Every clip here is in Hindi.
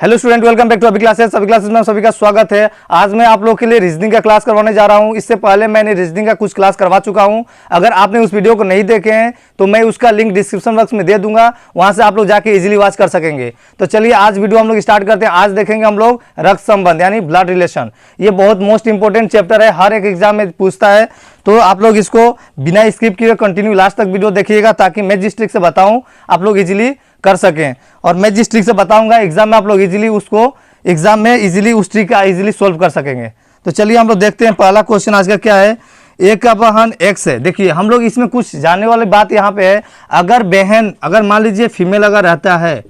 Hello student, welcome back to Abhi classes. सभी क्लासेस में सभी का स्वागत है। आज मैं आप लोगों के लिए रीजनिंग का क्लास करवाने जा रहा हूं। इससे पहले मैंने रीजनिंग का कुछ क्लास करवा चुका हूं। अगर आपने उस वीडियो को नहीं देखे हैं तो मैं उसका लिंक डिस्क्रिप्शन बॉक्स में दे दूंगा, वहां से आप लोग जाके इजीली वॉच कर सकेंगे। तो चलिए आज वीडियो हम लोग स्टार्ट करते हैं। आज देखेंगे हम लोग रक्त संबंध यानी ब्लड रिलेशन। ये बहुत मोस्ट इंपॉर्टेंट चैप्टर है, हर एक एग्जाम में पूछता है। तो आप लोग इसको बिना स्किप किए कंटिन्यू लास्ट तक वीडियो देखिएगा, ताकि मैं जिस ट्रिक से बताऊं आप लोग इजीली कर सकें। और मैं जिस ट्रिक से बताऊंगा एग्जाम में आप लोग इजीली उसको एग्जाम में इजीली उस ट्रिक का इजीली सॉल्व कर सकेंगे। तो चलिए हम लोग देखते हैं पहला क्वेश्चन आज का क्या है। ए का बहन एक्स है। देखिए हम लोग इसमें कुछ जानने वाली बात यहाँ पे है। अगर बहन, अगर मान लीजिए फीमेल अगर रहता है,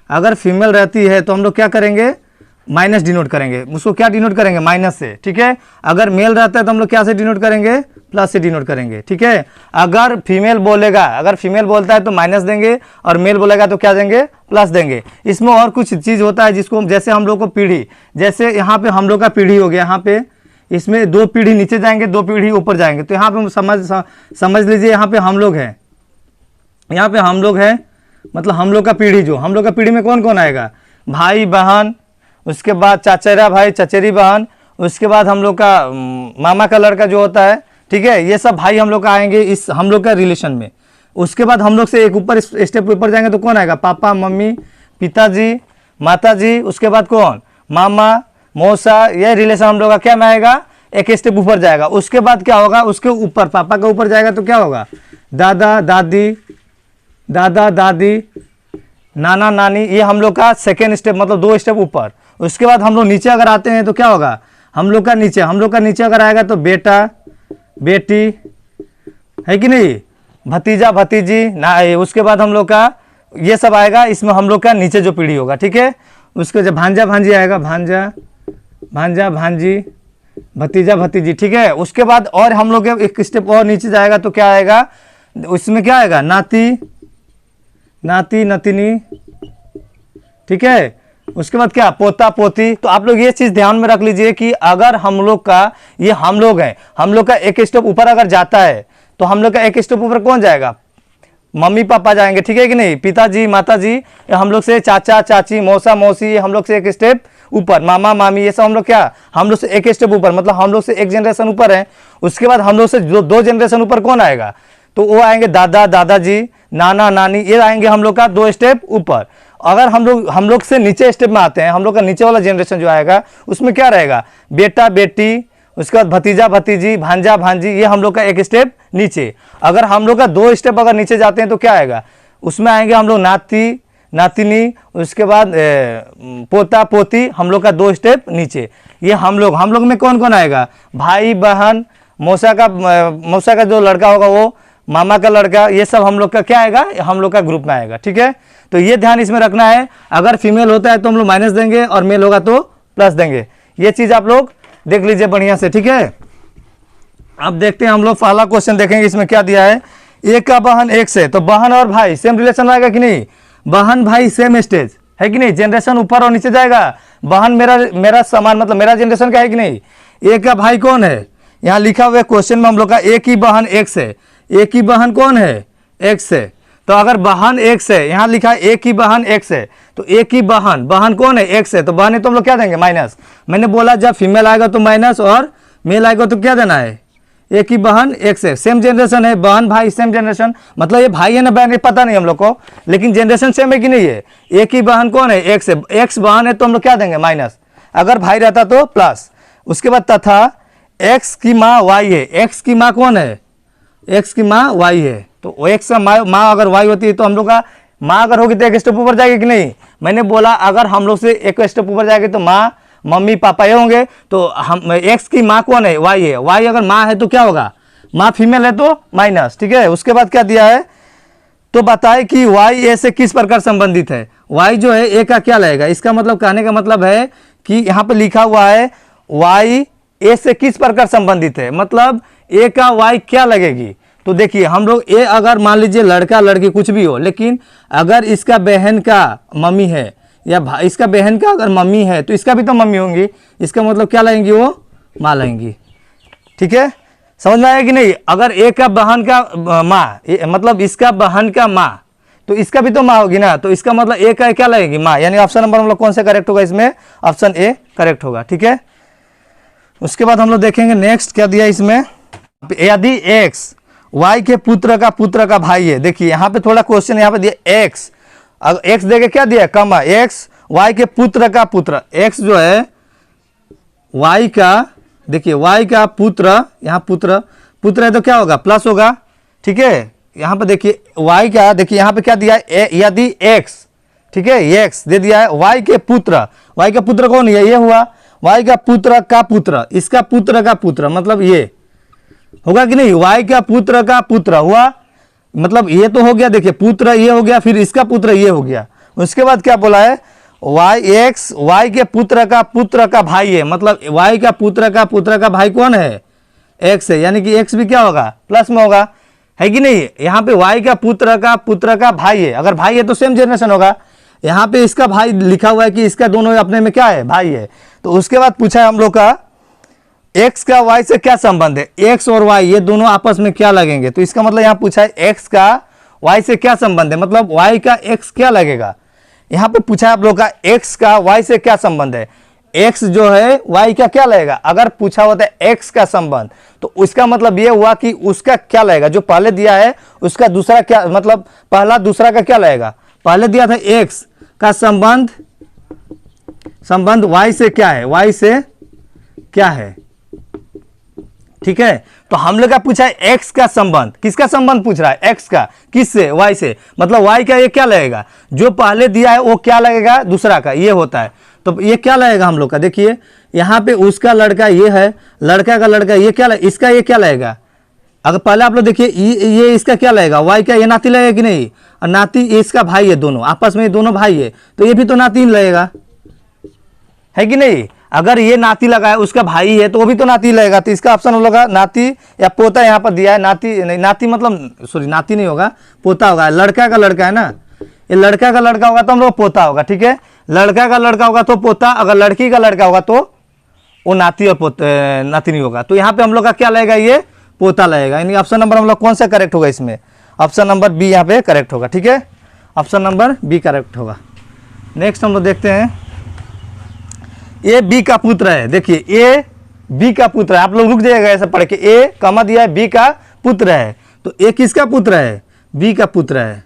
अगर फीमेल रहती है तो हम लोग क्या करेंगे, माइनस डिनोट करेंगे। उसको क्या डिनोट करेंगे, माइनस से। ठीक है। अगर मेल रहता है तो हम लोग क्या से डिनोट करेंगे, प्लस से डिनोट करेंगे। ठीक है। अगर फीमेल बोलेगा, अगर फीमेल बोलता है तो माइनस देंगे, और मेल बोलेगा तो क्या देंगे, प्लस देंगे। इसमें और कुछ चीज़ होता है जिसको, जैसे हम लोग को पीढ़ी, जैसे यहाँ पे हम लोग का पीढ़ी हो गया, यहाँ पे इसमें दो पीढ़ी नीचे जाएंगे, दो पीढ़ी ऊपर जाएंगे। तो यहाँ पे समझ लीजिए यहाँ पे हम लोग हैं, यहाँ पे हम लोग हैं, मतलब हम लोग का पीढ़ी, जो हम लोग का पीढ़ी में कौन कौन आएगा, भाई बहन, उसके बाद चचेरा भाई चचेरी बहन, उसके बाद हम लोग का मामा का लड़का जो होता है। ठीक है। ये सब भाई हम लोग का आएंगे इस हम लोग का रिलेशन में। उसके बाद हम लोग से एक ऊपर स्टेप ऊपर जाएंगे तो कौन आएगा, पापा मम्मी पिताजी माताजी, उसके बाद कौन, मामा मौसा। ये रिलेशन हम लोग का क्या में आएगा, एक स्टेप ऊपर जाएगा। उसके बाद क्या होगा, उसके ऊपर पापा का ऊपर जाएगा तो क्या होगा, दादा दादी, दादा दादी, नाना नानी। ये हम लोग का सेकेंड स्टेप, मतलब दो स्टेप ऊपर। उसके बाद हम लोग नीचे अगर आते हैं तो क्या होगा, हम लोग का नीचे अगर आएगा तो बेटा बेटी, है कि नहीं, भतीजा भतीजी ना। उसके बाद हम लोग का ये सब आएगा, इसमें हम लोग का नीचे जो पीढ़ी होगा। ठीक है। उसके जब भांजा भांजी आएगा, भांजा भांजी, भतीजा भतीजी। ठीक है। उसके बाद और हम लोग एक स्टेप और नीचे जाएगा तो क्या आएगा, उसमें क्या आएगा, नाती नाती नतिनी। ठीक है। उसके बाद क्या, पोता पोती। तो आप लोग ये चीज ध्यान में रख लीजिए कि अगर हम लोग का, ये हम लोग हैं, हम लोग का एक स्टेप ऊपर अगर जाता है तो हम लोग का एक स्टेप ऊपर कौन जाएगा, मम्मी पापा जाएंगे। ठीक है कि नहीं, पिताजी माताजी, हम लोग से चाचा चाची मौसा मौसी, हम लोग से एक स्टेप ऊपर, मामा मामी, ये सब हम लोग क्या, हम लोग से एक स्टेप ऊपर, मतलब हम लोग से एक जनरेशन ऊपर है। उसके बाद हम लोग से दो जनरेशन ऊपर कौन आएगा, तो वो आएंगे दादा दादाजी, नाना नानी। ये आएंगे हम लोग का दो स्टेप ऊपर। अगर हम लोग से नीचे स्टेप में आते हैं, हम लोग का नीचे वाला जनरेशन जो आएगा उसमें क्या रहेगा, बेटा बेटी, उसके बाद भतीजा भतीजी, भांजा भांजी। ये हम लोग का एक स्टेप नीचे। अगर हम लोग का दो स्टेप अगर नीचे जाते हैं तो क्या आएगा, उसमें आएंगे हम लोग नाती नातिनी, उसके बाद पोता पोती, हम लोग का दो स्टेप नीचे। ये हम लोग में कौन कौन आएगा, भाई बहन, मौसा का जो लड़का होगा वो, मामा का लड़का, ये सब हम लोग का क्या आएगा, हम लोग का ग्रुप में आएगा। ठीक है। तो ये ध्यान इसमें रखना है। अगर फीमेल होता है तो हम लोग माइनस देंगे, और मेल होगा तो प्लस देंगे। ये चीज आप लोग देख लीजिए बढ़िया से। ठीक है। अब देखते हैं हम लोग पहला क्वेश्चन देखेंगे, इसमें क्या दिया है। एक का बहन एक से, तो बहन और भाई सेम रिलेशन आएगा कि नहीं, बहन भाई सेम स्टेज है कि नहीं, जनरेशन ऊपर और नीचे जाएगा। बहन मेरा समान, मतलब मेरा जनरेशन का है कि नहीं। एक का भाई कौन है, यहाँ लिखा हुआ है क्वेश्चन में हम लोग का, एक ही बहन एक से। एक ही बहन कौन है, एक से। तो अगर बहन एक से, यहाँ लिखा है एक ही बहन एक से, तो एक ही बहन कौन है, एक से। तो बहन है तो हम लोग क्या देंगे, माइनस। मैंने बोला जब फीमेल आएगा तो माइनस, और मेल आएगा तो क्या देना है, एक ही बहन एक से। सेम जनरेशन है, बहन भाई सेम जनरेशन, मतलब ये भाई है ना बहन, पता नहीं हम लोग को, लेकिन जनरेशन सेम है कि नहीं है। एक ही बहन कौन है, एक से। एक्स बहन है तो हम लोग क्या देंगे, माइनस। अगर भाई रहता तो प्लस। उसके बाद तथा एक्स की माँ वाई है। एक्स की माँ कौन है, एक्स की माँ वाई है। तो एक्स का माँ अगर वाई होती है तो हम लोग का माँ अगर होगी तो एक स्टेप ऊपर जाएगी कि नहीं। मैंने बोला अगर हम लोग से एक स्टेप ऊपर जाएगी तो माँ मम्मी पापा ये होंगे। तो हम एक्स की माँ कौन है, वाई है। वाई अगर माँ है तो क्या होगा, माँ फीमेल है तो माइनस। ठीक है। उसके बाद क्या दिया है, तो बताए कि वाई ए से किस प्रकार संबंधित है। वाई जो है ए का क्या लगेगा, इसका मतलब कहने का मतलब है कि यहाँ पे लिखा हुआ है वाई ए से किस प्रकार संबंधित है, मतलब ए का वाई क्या लगेगी। तो देखिए हम लोग ए अगर मान लीजिए लड़का लड़की कुछ भी हो, लेकिन अगर इसका बहन का मम्मी है या इसका बहन का अगर मम्मी है तो इसका भी तो मम्मी होंगी। इसका मतलब क्या लाएंगी, वो माँ लाएंगी। ठीक है। समझ में आया कि नहीं। अगर ए का बहन का माँ, मतलब इसका बहन का माँ, तो इसका भी तो माँ होगी ना, तो इसका मतलब ए का क्या लगेगी, माँ, यानी ऑप्शन नंबर हम लोग कौन सा करेक्ट होगा इसमें, ऑप्शन ए करेक्ट होगा। ठीक है, उसके बाद हम लोग देखेंगे नेक्स्ट क्या दिया इसमें, यदि एक्स वाई के पुत्र का भाई है। देखिए यहाँ पे थोड़ा क्वेश्चन यहाँ पे दिया एक्स, अगर एक्स देके क्या दिया, कमा एक्स वाई के पुत्र का पुत्र, एक्स जो है वाई का, देखिए वाई का पुत्र, यहाँ पुत्र है तो क्या होगा, प्लस होगा। ठीक है, यहाँ पे देखिए वाई का, देखिए यहाँ पे क्या दिया है, यदि एक्स, ठीक है, एक्स दे दिया है, वाई के पुत्र, वाई का पुत्र कौन है, ये हुआ, वाई का पुत्र, इसका पुत्र का पुत्र, मतलब ये होगा कि नहीं, वाई का पुत्र हुआ, मतलब ये तो हो गया, देखिए पुत्र ये हो गया, फिर इसका पुत्र ये हो गया। उसके बाद क्या बोला है, वाई एक्स वाई के पुत्र का भाई है, मतलब वाई का पुत्र का भाई कौन है, एक्स है, यानी कि एक्स भी क्या होगा, प्लस में होगा, है कि नहीं। यहाँ पे वाई का पुत्र का भाई है, अगर भाई है तो सेम जनरेशन होगा। यहाँ पे इसका भाई लिखा हुआ है कि इसका दोनों अपने में क्या है, भाई है। तो उसके बाद पूछा है हम लोग का एक्स का वाई से क्या संबंध है, एक्स और वाई ये दोनों आपस में क्या लगेंगे। तो इसका मतलब यहाँ पूछा है एक्स का वाई से क्या संबंध है, मतलब वाई का एक्स क्या लगेगा। यहाँ पे पूछा है आप लोग का एक्स का वाई से क्या संबंध है, एक्स जो है वाई का क्या लगेगा। अगर पूछा होता है एक्स का संबंध तो उसका मतलब ये हुआ कि उसका क्या लगेगा, जो पहले दिया है उसका दूसरा क्या, मतलब पहला दूसरा का क्या लगेगा। पहले दिया था एक्स का संबंध वाई से क्या है, वाई से क्या है। ठीक है, तो हम लोग का पूछा है एक्स का संबंध, किसका संबंध पूछ रहा है, एक्स का, किससे, वाई से, मतलब वाई का ये क्या लगेगा, जो पहले दिया है वो क्या लगेगा, दूसरा का, ये होता है। तो ये क्या लगेगा हम लोग का, देखिए यहाँ पे उसका लड़का ये है, लड़का का लड़का ये क्या लगेगा, इसका ये क्या लगेगा। अगर पहले आप लोग देखिए ये इसका क्या लगेगा, वाई का ये नाती लगेगा कि नहीं, और नाती इसका भाई है, दोनों आपस में दोनों भाई है, तो ये भी तो नाती लगेगा, है कि नहीं। अगर ये नाती लगा है, उसका भाई है, तो वो भी तो नाती लगेगा। तो इसका ऑप्शन होगा नाती या पोता, यहाँ पर दिया है नाती नहीं, नाती मतलब सॉरी नाती नहीं होगा, पोता होगा। लड़का का लड़का है ना, ये लड़का का लड़का होगा तो हम लोग पोता होगा। ठीक है, लड़का का लड़का होगा तो पोता, अगर लड़की का लड़का होगा तो वो नाती और नाती नहीं होगा। तो यहाँ पे हम लोग का क्या लगेगा, ये पोता लगेगा, यानी ऑप्शन नंबर हम लोग कौन सा करेक्ट होगा इसमें, ऑप्शन नंबर बी यहाँ पे करेक्ट होगा। ठीक है, ऑप्शन नंबर बी करेक्ट होगा। नेक्स्ट हम लोग देखते हैं, ए बी का पुत्र है। देखिए ए बी का पुत्र है, आप लोग रुक जाइएगा ऐसा पढ़ के, ए कमा दिया है बी का पुत्र है, तो ए किसका पुत्र है, बी का पुत्र है।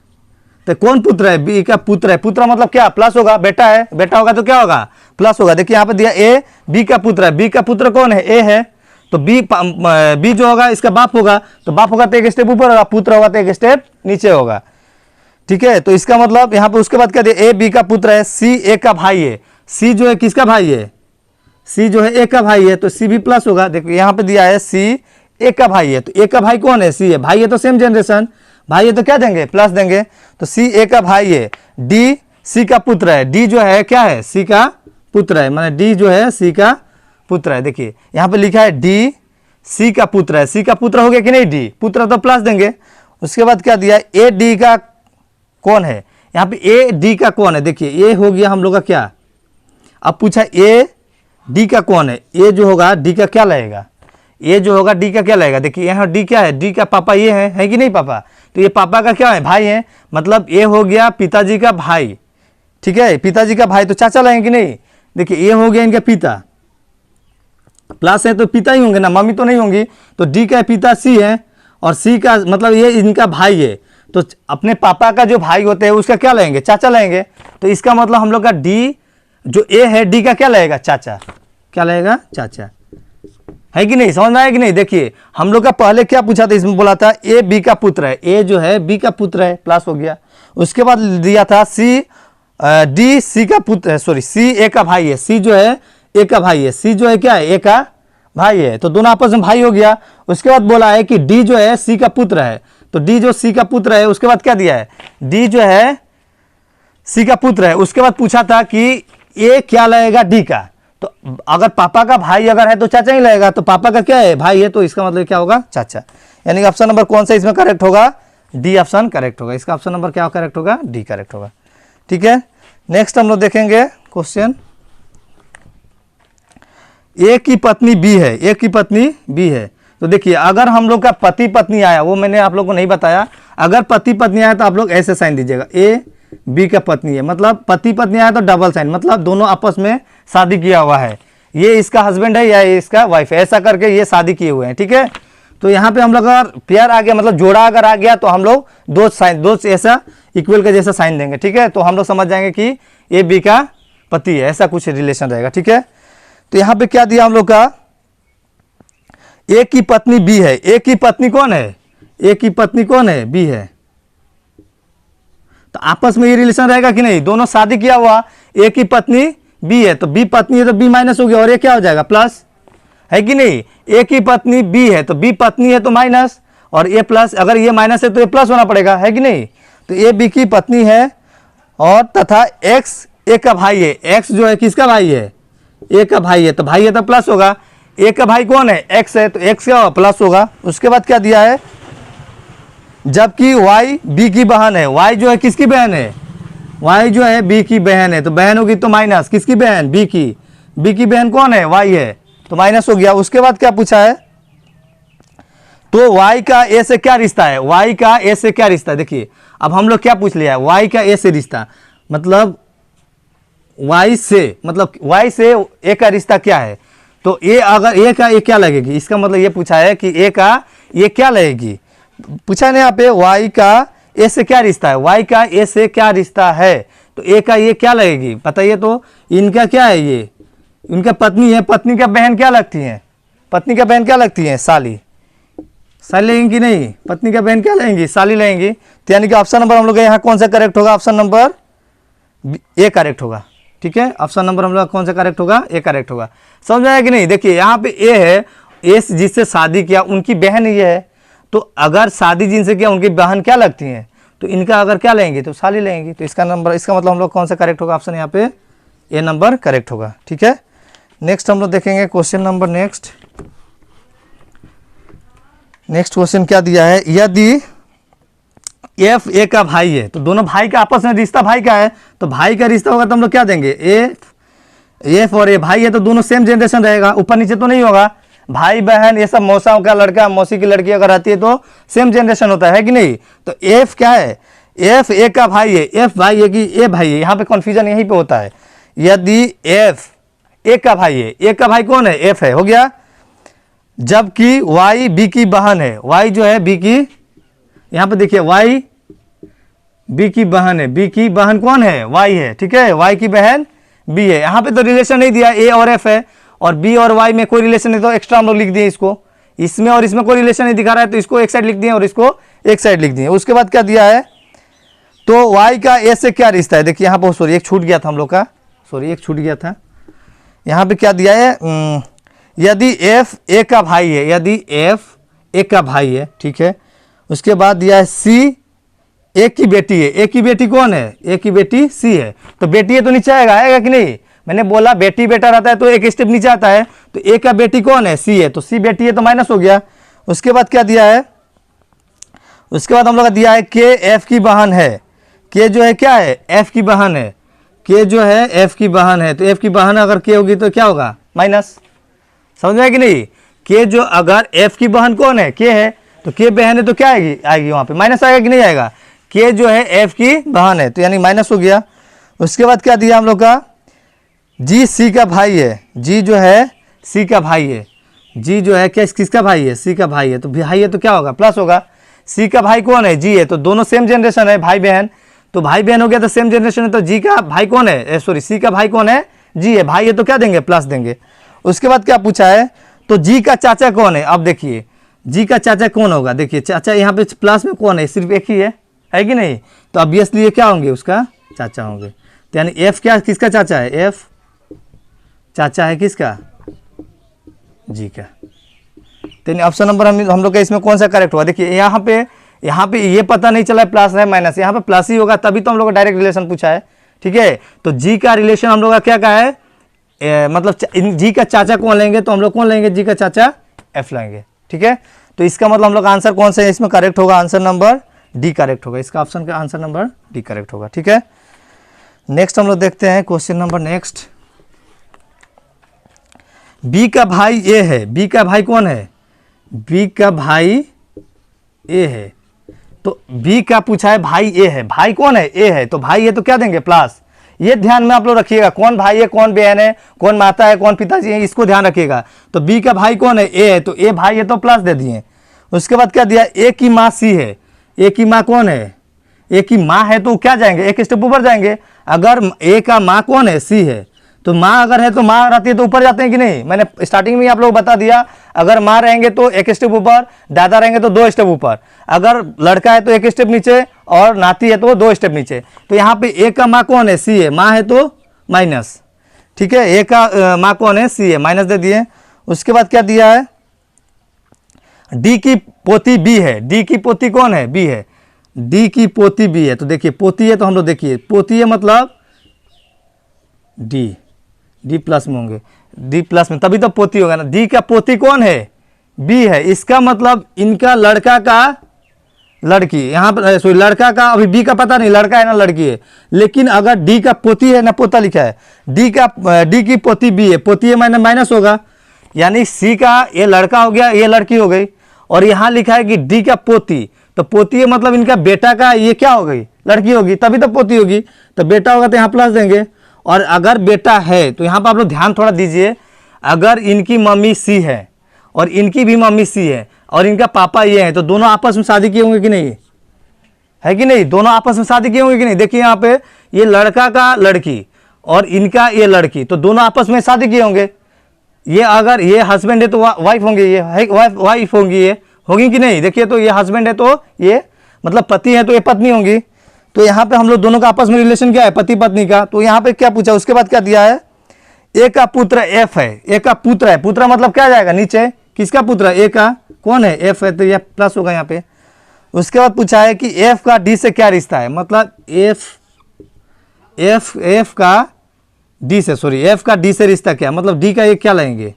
तो कौन पुत्र है, बी का पुत्र है, पुत्र मतलब क्या, प्लस होगा, बेटा है, बेटा होगा तो क्या होगा, प्लस होगा। देखिए यहाँ पे दिया ए बी का पुत्र है, बी का पुत्र कौन है, ए है, तो बी जो होगा इसका बाप होगा, तो बाप होगा तो एक स्टेप ऊपर होगा, पुत्र होगा तो एक स्टेप नीचे होगा। ठीक है, तो इसका मतलब यहाँ पे उसके बाद क्या दिया, ए बी का पुत्र है, सी ए का भाई है, सी जो है किसका भाई है, सी जो है ए का भाई है, तो सी भी प्लस होगा। देखो यहाँ पे दिया है सी ए का भाई है, तो ए का भाई कौन है, सी है, भाई है तो सेम जनरेशन, भाई है तो क्या देंगे, प्लस देंगे। तो सी ए का भाई है, डी सी का पुत्र है, डी जो है क्या है, सी का पुत्र है, माने डी जो है सी का पुत्र है। देखिए यहाँ पे लिखा है डी सी का पुत्र है, सी का पुत्र हो गया कि नहीं, डी पुत्र तो प्लस देंगे। उसके बाद क्या दिया, ए डी का कौन है, यहाँ पे ए डी का कौन है, देखिए ये हो गया हम लोग का क्या। अब पूछा ए डी का कौन है, ए जो होगा डी का क्या लगेगा, ए जो होगा डी का क्या लगेगा। देखिए यहाँ डी क्या है, डी का पापा ये है कि नहीं पापा, तो ये पापा का क्या है, भाई है, मतलब ये हो गया पिताजी का भाई। ठीक है, पिताजी का भाई तो चाचा लगेंगे कि नहीं। देखिए ये हो गया इनका पिता, प्लस है तो पिता ही होंगे ना, मम्मी तो नहीं होंगी। तो डी का पिता सी है, और सी का मतलब ये इनका भाई है, तो अपने पापा का जो भाई होते हैं उसका क्या लगेंगे, चाचा लगेंगे। तो इसका मतलब हम लोग का डी जो ए है, डी का क्या लगेगा, चाचा, क्या लगेगा, चाचा, है कि नहीं, समझ में आया कि नहीं। देखिए हम लोग का पहले क्या पूछा था, इसमें बोला था ए बी का पुत्र है, ए जो है बी का पुत्र है, प्लस हो गया। उसके बाद दिया था सी डी सी का पुत्र है, सॉरी सी ए का भाई है, सी जो है ए का भाई है, सी जो है क्या है, ए का भाई है, तो दोनों आपस में भाई हो गया। उसके बाद बोला है कि डी जो है सी का पुत्र है, तो डी जो सी का पुत्र है, उसके बाद क्या दिया है, डी जो है सी का पुत्र है। उसके बाद पूछा था कि ए क्या लगेगा, डी का, तो अगर पापा का भाई अगर है तो चाचा ही लगेगा, तो पापा का क्या है, भाई है, तो इसका मतलब क्या होगा, चाचा। यानी ऑप्शन नंबर कौन सा इसमें करेक्ट होगा, डी ऑप्शन करेक्ट होगा। इसका ऑप्शन नंबर क्या करेक्ट होगा, डी करेक्ट होगा। ठीक है, नेक्स्ट हम लोग देखेंगे क्वेश्चन, ए की पत्नी बी है, ए की पत्नी बी है, तो देखिए अगर हम लोग का पति पत्नी आया, वो मैंने आप लोग को नहीं बताया, अगर पति पत्नी आया तो आप लोग ऐसे साइन दीजिएगा, ए बी का पत्नी है, मतलब पति पत्नी आया तो डबल साइन, मतलब दोनों आपस में शादी किया हुआ है, ये इसका हस्बैंड है या ये इसका वाइफ है, ऐसा करके ये शादी किए हुए हैं। ठीक है, तो यहाँ पे हम लोग अगर पेयर आ गया, मतलब जोड़ा अगर आ गया, तो हम लोग दो साइन, दो ऐसा इक्वल का जैसा साइन देंगे। ठीक है, तो हम लोग समझ जाएंगे कि ए बी का पति है, ऐसा कुछ रिलेशन रहेगा। ठीक है, तो यहाँ पे क्या दिया हम लोग का, ए की पत्नी बी है, ए की पत्नी कौन है, ए की पत्नी कौन है, बी है, तो आपस में ये रिलेशन रहेगा कि नहीं, दोनों शादी किया हुआ, ए की पत्नी बी है, तो बी पत्नी है तो बी माइनस हो गया, और ये क्या हो जाएगा प्लस, है कि नहीं, ए की पत्नी बी है तो बी पत्नी है तो माइनस, और ए प्लस, अगर ये माइनस है तो ये प्लस होना पड़ेगा, है कि नहीं, तो ए बी की पत्नी है, और तथा एक्स ए का भाई है, एक्स जो है किसका भाई है, ए का भाई है, तो भाई है तो प्लस होगा, ए का भाई कौन है, एक्स है, तो एक्स का प्लस होगा। उसके बाद क्या दिया है, जबकि वाई बी की बहन है, वाई जो है किसकी बहन है, वाई जो है बी की बहन है, तो बहन होगी तो माइनस, किसकी बहन, बी की बहन कौन है, वाई है, तो माइनस हो गया। उसके बाद क्या पूछा है, तो वाई का ए से क्या रिश्ता है, वाई का ए से क्या रिश्ता है, देखिए अब हम लोग क्या पूछ लिया है, वाई का ए से रिश्ता, मतलब वाई से, मतलब वाई से ए का रिश्ता क्या है, तो ए अगर ए का ए क्या लगेगी, इसका मतलब ये पूछा है कि ए का ये क्या लगेगी, पूछा नहीं यहाँ पे, वाई का ए से क्या रिश्ता है, वाई का ए से क्या रिश्ता है, तो ए का ये क्या लगेगी बताइए, तो इनका क्या है, ये इनका पत्नी है, पत्नी का बहन क्या लगती है, पत्नी का बहन क्या लगती है, साली, साली लगेंगी कि नहीं, पत्नी का बहन क्या लगेंगी, साली लगेंगी, तो यानी कि ऑप्शन नंबर हम लोग यहाँ कौन सा करेक्ट होगा, ऑप्शन नंबर ए करेक्ट होगा। ठीक है, ऑप्शन नंबर हम लोग कौन सा करेक्ट होगा, ए करेक्ट होगा। समझ आया कि नहीं, देखिए यहाँ पे ए है, ए जिससे शादी किया उनकी बहन ये है, तो अगर शादी जिनसे किया उनकी बहन क्या लगती हैं, तो इनका अगर क्या लेंगे तो साली लेंगे, तो इसका नंबर, इसका मतलब हम लोग कौन सा करेक्ट होगा, ऑप्शन यहाँ पे ए नंबर करेक्ट होगा। ठीक है, नेक्स्ट हम लोग देखेंगे क्वेश्चन नंबर नेक्स्ट क्वेश्चन क्या दिया है, यदि एफ ए का भाई है, तो दोनों भाई का आपस में रिश्ता भाई का है, तो भाई का रिश्ता होगा तो हम लोग क्या देंगे, एफ और ए भाई है तो दोनों सेम जनरेशन रहेगा, ऊपर नीचे तो नहीं होगा, भाई बहन ये सब मौसा का लड़का मौसी की लड़की अगर रहती है तो सेम जनरेशन होता है कि नहीं, तो एफ क्या है, एफ ए का भाई है, एफ भाई है कि ए भाई है, यहाँ पे कन्फ्यूजन यहीं पे होता है, यदि एफ ए का भाई है, ए का भाई कौन है, एफ है, हो गया, जबकि वाई बी की बहन है, वाई जो है बी की, यहाँ पे देखिए वाई बी की बहन है, बी की बहन कौन है, वाई है, ठीक है, वाई की बहन बी है, यहाँ पे तो रिलेशन नहीं दिया, ए और एफ है, और बी और वाई में कोई रिलेशन नहीं, तो एक्स्ट्रा हम लोग लिख दिए इसको, इसमें और इसमें कोई रिलेशन नहीं दिखा रहा है तो इसको एक साइड लिख दिए और इसको एक साइड लिख दिए। उसके बाद क्या दिया है, तो वाई का ए से क्या रिश्ता है, देखिए यहाँ पर सॉरी एक छूट गया था हम लोग का, सॉरी एक छूट गया था, यहाँ पे क्या दिया है, यदि एफ ए का भाई है, यदि एफ ए का भाई है, ठीक है, उसके बाद दिया है सी ए की बेटी है, ए की बेटी कौन है, ए की बेटी सी है, तो बेटी है तो नीचे आएगा कि नहीं, मैंने बोला बेटी बेटा रहता है तो एक स्टेप नीचे आता है, तो ए का बेटी कौन है, सी है, तो सी बेटी है तो माइनस हो गया। उसके बाद क्या दिया है, उसके बाद हम लोग का दिया है के एफ की बहन है, के जो है क्या है, एफ की बहन है, के जो है एफ की बहन है, तो एफ की बहन अगर के होगी तो क्या होगा, माइनस, समझ में आया कि नहीं, के जो अगर एफ की बहन कौन है, के है, तो के बहन है तो क्या आएगी वहाँ पे माइनस आएगा कि नहीं आएगा, के जो है एफ की बहन है तो यानी माइनस हो गया। उसके बाद क्या दिया हम लोग का, जी सी का भाई है, जी जो है सी का भाई है, जी जो है क्या किसका भाई है, सी का भाई है, तो भाई है तो क्या होगा प्लस होगा, सी का भाई कौन है, जी है, तो दोनों सेम जनरेशन है भाई बहन, तो भाई बहन हो गया तो सेम जनरेशन है, तो जी का भाई कौन है, सॉरी सी का भाई कौन है, जी है, भाई है तो क्या देंगे प्लस देंगे। उसके बाद क्या पूछा है, तो जी का चाचा कौन है, अब देखिए जी का चाचा कौन होगा, देखिए चाचा यहाँ पे प्लस में कौन है, सिर्फ एक ही है कि नहीं, तो ऑब्वियसली ये क्या होंगे, उसका चाचा होंगे, तो यानी एफ क्या किसका चाचा है, एफ चाचा है किसका, जी का, तो ऑप्शन नंबर हम लोग का इसमें कौन सा करेक्ट हुआ, देखिए यहाँ पे ये पता नहीं चला है प्लस है माइनस, यहाँ पे प्लस ही होगा तभी तो हम लोग का डायरेक्ट रिलेशन पूछा है, ठीक है, तो जी का रिलेशन हम लोग का क्या कहा है, मतलब जी का चाचा कौन लेंगे, तो हम लोग कौन लेंगे, जी का चाचा एफ लेंगे, ठीक है, तो इसका मतलब हम लोग आंसर कौन सा है इसमें करेक्ट होगा, आंसर नंबर डी करेक्ट होगा, इसका ऑप्शन का आंसर नंबर डी करेक्ट होगा। ठीक है, नेक्स्ट हम लोग देखते हैं क्वेश्चन नंबर नेक्स्ट, बी का भाई ए है, बी का भाई कौन है, बी का भाई ए है, तो बी का पूछा है भाई ए है, भाई कौन है, ए है, तो भाई है तो क्या देंगे प्लस। ये ध्यान में आप लोग रखिएगा, कौन भाई है, कौन बहन है, कौन माता है, कौन पिताजी है, इसको ध्यान रखिएगा। तो बी का भाई कौन है, ए है, तो ए भाई है तो प्लस दे दिए। उसके बाद क्या दिया, ए की माँ सी है, ए की माँ कौन है, ए की माँ है तो क्या जाएंगे, एक स्टेप ऊपर जाएंगे। अगर ए का माँ कौन है, सी है, तो माँ अगर है तो माँ रहती है तो ऊपर जाते हैं कि नहीं, मैंने स्टार्टिंग में ही आप लोग बता दिया। अगर माँ रहेंगे तो एक स्टेप ऊपर, दादा रहेंगे तो 2 स्टेप ऊपर, अगर लड़का है तो 1 स्टेप नीचे और नाती है तो 2 स्टेप नीचे। तो यहाँ पे ए का माँ कौन है, सी है, माँ है तो माइनस, ठीक है। ए का माँ कौन है, सी है, माइनस दे दिए। उसके बाद क्या दिया है, डी की पोती बी है, डी की पोती कौन है, बी है, डी की पोती बी है। तो देखिए पोती है तो हम लोग देखिए पोती है मतलब डी, डी प्लस में होंगे, डी प्लस में तभी तो पोती होगा ना। डी का पोती कौन है, बी है, इसका मतलब इनका लड़का का लड़की, यहाँ पर सॉरी लड़का का, अभी बी का पता नहीं, लड़का है ना लड़की है, लेकिन अगर डी का पोती है ना, पोता लिखा है, डी की पोती बी है, पोती है मैंने माइनस होगा, यानी सी का ये लड़का हो गया, ये लड़की हो गई। और यहाँ लिखा है कि डी का पोती, तो पोती है मतलब इनका बेटा का ये क्या हो गई, लड़की होगी, तभी तो पोती होगी। तो बेटा होगा तो यहाँ प्लस देंगे। और अगर बेटा है तो यहाँ पर आप लोग ध्यान थोड़ा दीजिए, अगर इनकी मम्मी सी है और इनकी भी मम्मी सी है और इनका पापा ये है, तो दोनों आपस में शादी किए होंगे कि नहीं, है कि नहीं, दोनों आपस में शादी किए होंगे कि नहीं। देखिए यहाँ पे ये लड़का का लड़की और इनका ये लड़की, तो दोनों आपस में शादी किए होंगे। ये अगर ये हस्बैंड है तो वाइफ होंगे, ये वाइफ होंगी, ये होगी कि नहीं। देखिए तो ये हस्बैंड है तो ये मतलब पति है तो ये पत्नी होंगी। तो यहाँ पे हम लोग दोनों का आपस में रिलेशन क्या है, पति पत्नी का। तो यहाँ पे क्या पूछा, उसके बाद क्या दिया है, ए का पुत्र एफ है, ए का पुत्र है, पुत्र मतलब क्या जाएगा नीचे, किसका पुत्र है, ए का कौन है, एफ है, तो यह प्लस होगा यहाँ पे। उसके बाद पूछा है कि एफ का डी से क्या रिश्ता है, मतलब एफ का डी से, सॉरी एफ का डी से रिश्ता क्या, मतलब डी का ये क्या लेंगे,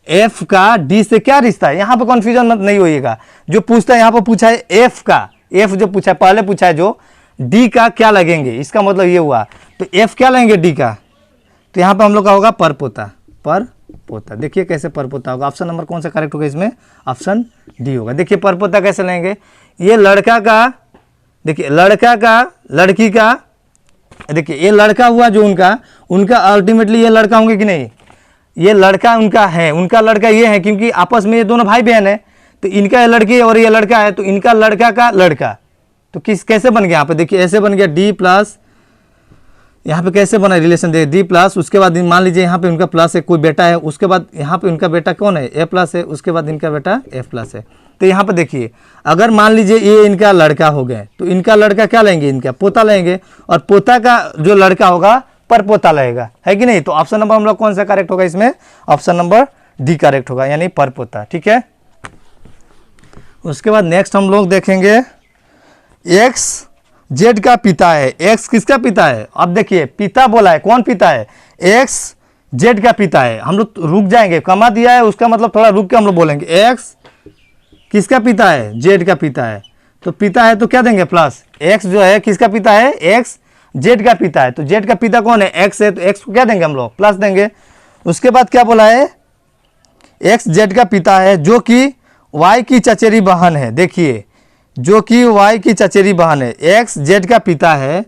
एफ का डी से क्या रिश्ता है। यहाँ पे कन्फ्यूजन मत नहीं होइएगा, जो पूछता है यहाँ पे पूछा है एफ का, एफ जो पूछा है पहले पूछा है जो डी का क्या लगेंगे, इसका मतलब ये हुआ। तो एफ क्या लेंगे डी का, तो यहाँ पे हम लोग का होगा परपोता, परपोता। देखिए कैसे परपोता होगा, ऑप्शन नंबर कौन सा करेक्ट होगा इसमें, ऑप्शन डी होगा। देखिए परपोता कैसे लेंगे, ये लड़का का, देखिए लड़का का लड़की का, देखिए ये लड़का हुआ जो उनका अल्टीमेटली ये लड़का होंगे कि नहीं, ये लड़का उनका है, उनका लड़का ये है, क्योंकि आपस में ये दोनों भाई बहन है। तो इनका ये लड़की और ये लड़का है, तो इनका लड़का का लड़का, तो कैसे बन गया यहाँ पे, देखिए ऐसे बन गया डी प्लस, यहाँ पे कैसे बना रिलेशन, देखिए डी प्लस, उसके बाद मान लीजिए यहाँ पे उनका प्लस है, कोई बेटा है, उसके बाद यहाँ पे उनका बेटा कौन है, ए प्लस है, उसके बाद इनका बेटा एफ प्लस है। तो यहाँ पे देखिए अगर मान लीजिए ये इनका लड़का हो गए, तो इनका लड़का क्या लेंगे, इनका पोता लेंगे, और पोता का जो लड़का होगा परपोता लगेगा, है कि नहीं। तो ऑप्शन नंबर हम लोग कौन सा करेक्ट होगा इसमें, ऑप्शन नंबर डी करेक्ट होगा, यानी परपोता, ठीक है। उसके बाद नेक्स्ट हम लोग देखेंगे एक्स जेड का पिता है, एक्स किसका पिता है, अब देखिए पिता बोला है, कौन पिता है, एक्स जेड का पिता है। हम लोग रुक जाएंगे, कमा दिया है उसका मतलब थोड़ा रुक के हम लोग बोलेंगे, एक्स किसका पिता है, जेड का पिता है। तो पिता है तो क्या देंगे प्लस, एक्स जो है किसका पिता है, एक्स जेड का पिता है। तो जेड का पिता कौन है, एक्स है, तो एक्स को क्या देंगे हम लोग, प्लस देंगे। उसके बाद क्या बोला है, एक्स जेड का पिता है जो कि वाई की चचेरी बहन है। देखिए जो कि वाई की चचेरी बहन है, एक्स जेड का पिता है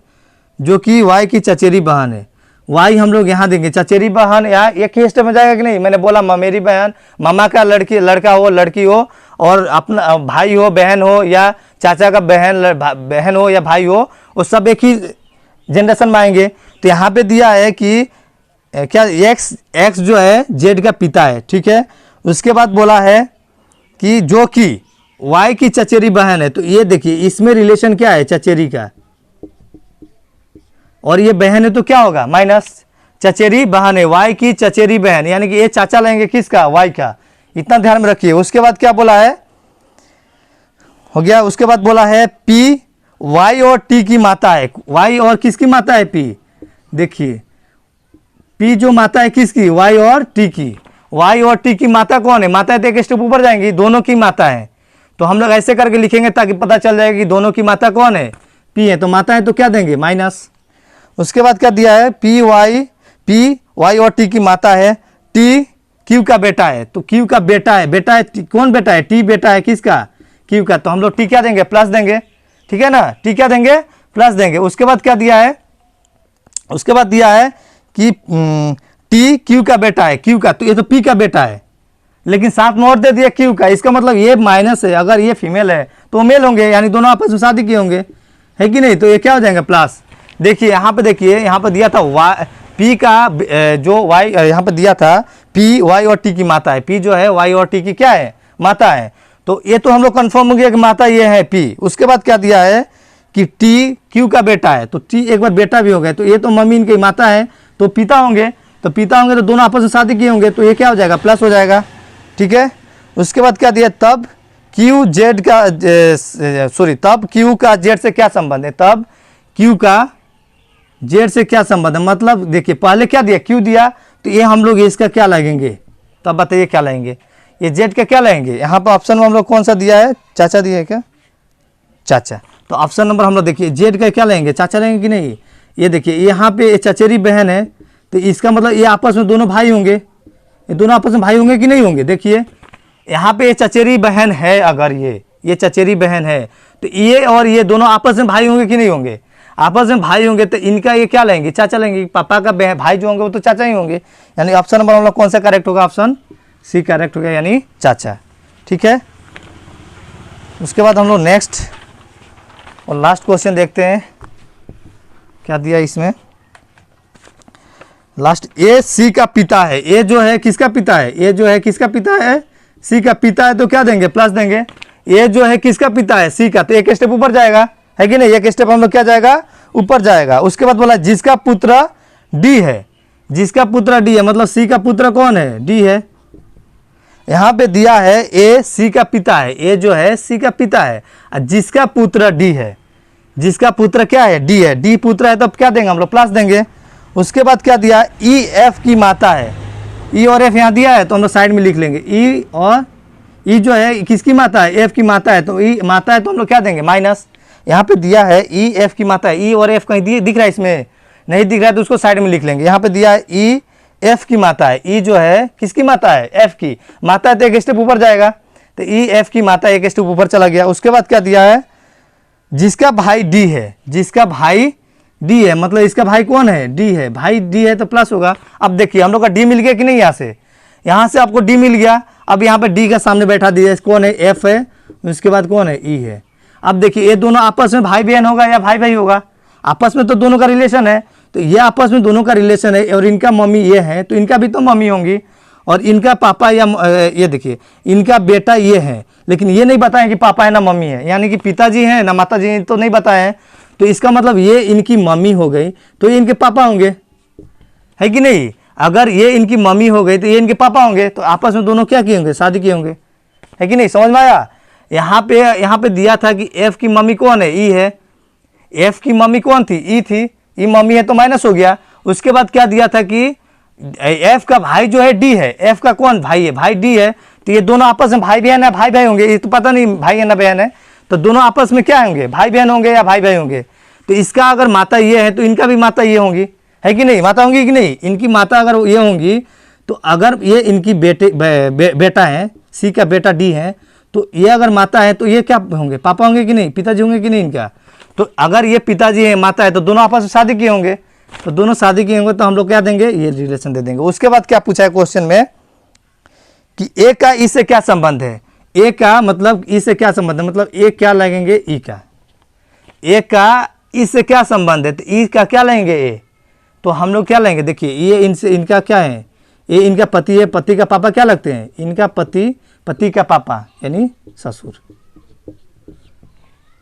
जो कि वाई की चचेरी बहन है। वाई हम लोग यहाँ देंगे चचेरी बहन, या एक ही स्टेप में जाएगा कि नहीं, मैंने बोला ममेरी बहन, मामा का लड़की, लड़का हो लड़की हो, और अपना भाई हो बहन हो, या चाचा का बहन हो या भाई हो, वो सब एक ही जनरेशन में आएंगे। तो यहाँ पे दिया है कि क्या एक्स जो है जेड का पिता है, ठीक है। उसके बाद बोला है कि जो कि वाई की चचेरी बहन है। तो ये देखिए इसमें रिलेशन क्या है, चचेरी का, और ये बहन है तो क्या होगा माइनस, चचेरी बहन है, वाई की चचेरी बहन, यानी कि ये चाचा लेंगे किसका, वाई का, इतना ध्यान में रखिए। उसके बाद क्या बोला है, हो गया। उसके बाद बोला है पी वाई और टी की माता है, वाई और किसकी माता है, पी। देखिए पी जो माता है किसकी, वाई और टी की, वाई और टी की माता कौन है, माता है तो एक स्टेप ऊपर जाएंगी, दोनों की माता है। तो हम लोग ऐसे करके लिखेंगे ताकि पता चल जाएगा कि दोनों की माता कौन है, पी है। तो माता है तो क्या देंगे माइनस। उसके बाद क्या दिया है, पी वाई और टी की माता है, टी क्यू का बेटा है, तो क्यू का बेटा है, बेटा है कौन बेटा है, टी बेटा है किसका, क्यू का। तो हम लोग टी क्या देंगे, प्लस देंगे, ठीक है ना, टी क्या देंगे, प्लस देंगे। उसके बाद क्या दिया है, उसके बाद दिया है कि टी क्यू का बेटा है, क्यू का, तो ये तो पी का बेटा है, लेकिन साथ में और दे दिया क्यू का। इसका मतलब ये माइनस है, अगर ये फीमेल है तो मेल होंगे, यानी दोनों आपस में शादी किए होंगे, है कि नहीं। तो ये क्या हो जाएगा, प्लस। देखिए यहाँ पे, देखिए यहाँ पे दिया था वाई, पी का जो वाई यहाँ पे दिया था, पी वाई और टी की माता है, पी जो है वाई और टी की क्या है, माता है। तो ये तो हम लोग कंफर्म हो गया कि माता ये है पी। उसके बाद क्या दिया है कि टी क्यू का बेटा है, तो टी एक बार बेटा भी हो गया, तो ये तो मम्मी इनकी माता है, तो पिता होंगे, तो पिता होंगे तो दोनों आपस में शादी किए होंगे, तो ये क्या हो जाएगा, प्लस हो जाएगा, ठीक है। उसके बाद क्या दिया, तब क्यू जेड का सॉरी तब क्यू का जेड से क्या संबंध है, तब क्यू का जेड से क्या संबंध है। मतलब देखिए पहले क्या दिया, क्यू दिया, तो ये हम लोग इसका क्या लगेंगे, तब बताइए क्या लगेंगे, ये जेड का क्या लगेंगे। यहाँ पर ऑप्शन में हम लोग कौन सा दिया है, चाचा दिया है क्या, चाचा। तो ऑप्शन नंबर हम लोग देखिए जेड का क्या लेंगे, चाचा लेंगे कि नहीं। ये देखिए यहाँ पे ये चचेरी बहन है, तो इसका मतलब ये आपस में दोनों भाई होंगे, ये दोनों आपस में भाई होंगे कि नहीं होंगे। देखिए यहाँ पे ये चचेरी बहन है, अगर ये चचेरी बहन है, तो ये और ये दोनों आपस में भाई होंगे कि नहीं होंगे, आपस में भाई होंगे, तो इनका ये क्या लेंगे, चाचा लेंगे। पापा का भाई जो होंगे वो तो चाचा ही होंगे, यानी ऑप्शन नंबर हम लोग कौन सा करेक्ट होगा, ऑप्शन सी करेक्ट हो गया, यानी चाचा, ठीक है। उसके बाद हम लोग नेक्स्ट और लास्ट क्वेश्चन देखते हैं, क्या दिया इसमें लास्ट। ए सी का पिता है, ए जो है किसका पिता है, ए जो है किसका पिता है, सी का पिता है, तो क्या देंगे, प्लस देंगे। ए जो है किसका पिता है, सी का, तो एक स्टेप ऊपर जाएगा, है कि नहीं, एक स्टेप हम लोग क्या जाएगा, ऊपर जाएगा। उसके बाद बोला जिसका पुत्र डी है, जिसका पुत्र डी है, मतलब सी का पुत्र कौन है, डी है। यहाँ पे दिया है ए सी का पिता है, ए जो है सी का पिता है, और जिसका पुत्र डी है, जिसका पुत्र क्या है, डी है, डी पुत्र है, तो क्या देंगे हम लोग, प्लस देंगे। उसके बाद क्या दिया, ई एफ की माता है, ई और एफ यहाँ दिया है, तो हम लोग साइड में लिख लेंगे, ई और ई जो है किसकी माता है, एफ की माता है, तो ई माता है तो हम लोग क्या देंगे, माइनस। यहाँ पे दिया है ई एफ की माता है, ई और एफ कहीं दिख रहा है, इसमें नहीं दिख रहा है, तो उसको साइड में लिख लेंगे। यहाँ पे दिया है ई एफ की माता है, ई जो है किसकी माता है, एफ की माता है, तो एक स्टेप ऊपर जाएगा, तो ई एफ की माता एक स्टेप ऊपर चला गया। उसके बाद क्या दिया है, जिसका भाई डी है, जिसका भाई डी है, मतलब इसका भाई कौन है, डी है, भाई डी है तो प्लस होगा। अब देखिए हम लोग का डी मिल गया कि नहीं, यहाँ से आपको डी मिल गया। अब यहाँ पे डी का सामने बैठा दिया, कौन है, एफ है, उसके बाद कौन है, ई है। अब देखिए ये दोनों आपस में भाई बहन होगा या भाई भाई होगा, आपस में तो दोनों का रिलेशन है, तो ये आपस में दोनों का रिलेशन है, और इनका मम्मी ये है, तो इनका भी तो मम्मी होंगी, और इनका पापा या ये देखिए इनका बेटा ये है, लेकिन ये नहीं बताएं कि पापा है ना मम्मी है, यानी कि पिताजी हैं ना माताजी हैं, तो नहीं बताएं। तो इसका मतलब ये इनकी मम्मी हो गई, तो ये इनके पापा होंगे, है कि नहीं। अगर ये इनकी मम्मी हो गई तो ये इनके पापा होंगे, तो आपस में दोनों क्या किए होंगे, शादी किए होंगे, है कि नहीं, समझ में आया। यहाँ पे दिया था कि एफ की मम्मी कौन है, ई है, एफ की मम्मी कौन थी, ई थी, ई मम्मी है तो माइनस हो गया। उसके बाद क्या दिया था कि एफ का भाई जो है डी है, एफ का कौन भाई है, भाई डी है, तो ये दोनों आपस में भाई बहन है, भाई भाई होंगे, ये तो पता नहीं भाई है ना बहन है, तो दोनों आपस में क्या होंगे, भाई बहन होंगे या भाई भाई होंगे। तो इसका अगर माता ये है तो इनका भी माता ये होंगी, है कि नहीं, माता होंगी कि नहीं, इनकी माता अगर ये होंगी, तो अगर ये इनकी बेटा है, सी का बेटा डी है, तो ये अगर माता है तो ये क्या होंगे, पापा होंगे कि नहीं, पिताजी होंगे कि नहीं इनका। तो अगर ये पिताजी है, माता है, तो दोनों आपस में शादी किए होंगे, तो दोनों शादी किए होंगे, तो हम लोग क्या देंगे, ये रिलेशन दे देंगे। उसके बाद क्या पूछा है क्वेश्चन में कि ए का ई से क्या संबंध है, ए का मतलब ई से क्या संबंध है, मतलब ए क्या लगेंगे, ई का, ए का ई से क्या संबंध है, तो ई का क्या लेंगे, ए, तो हम लोग क्या लेंगे, देखिए ये इनसे इनका क्या है, ये इनका पति है, पति का पापा क्या लगते हैं, इनका पति, पति का पापा यानी ससुर,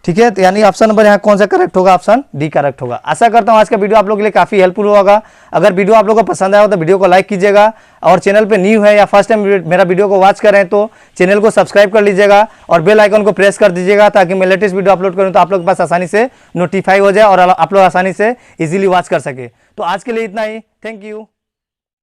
ठीक है। तो यानी ऑप्शन नंबर यहाँ कौन सा करेक्ट होगा, ऑप्शन डी करेक्ट होगा। आशा करता हूँ आज का वीडियो आप लोगों के लिए काफी हेल्पफुल होगा। अगर वीडियो आप लोगों को पसंद आया हो तो वीडियो को लाइक कीजिएगा, और चैनल पे न्यू है या फर्स्ट टाइम मेरा वीडियो को वॉच कर रहे हैं तो चैनल को सब्सक्राइब कर लीजिएगा, और बेल आइकन को प्रेस कर दीजिएगा, ताकि मैं लेटेस्ट वीडियो अपलोड करूँ तो आप लोग के पास आसानी से नोटिफाई हो जाए और आप लोग आसानी से इजीली वॉच कर सके। तो आज के लिए इतना ही, थैंक यू।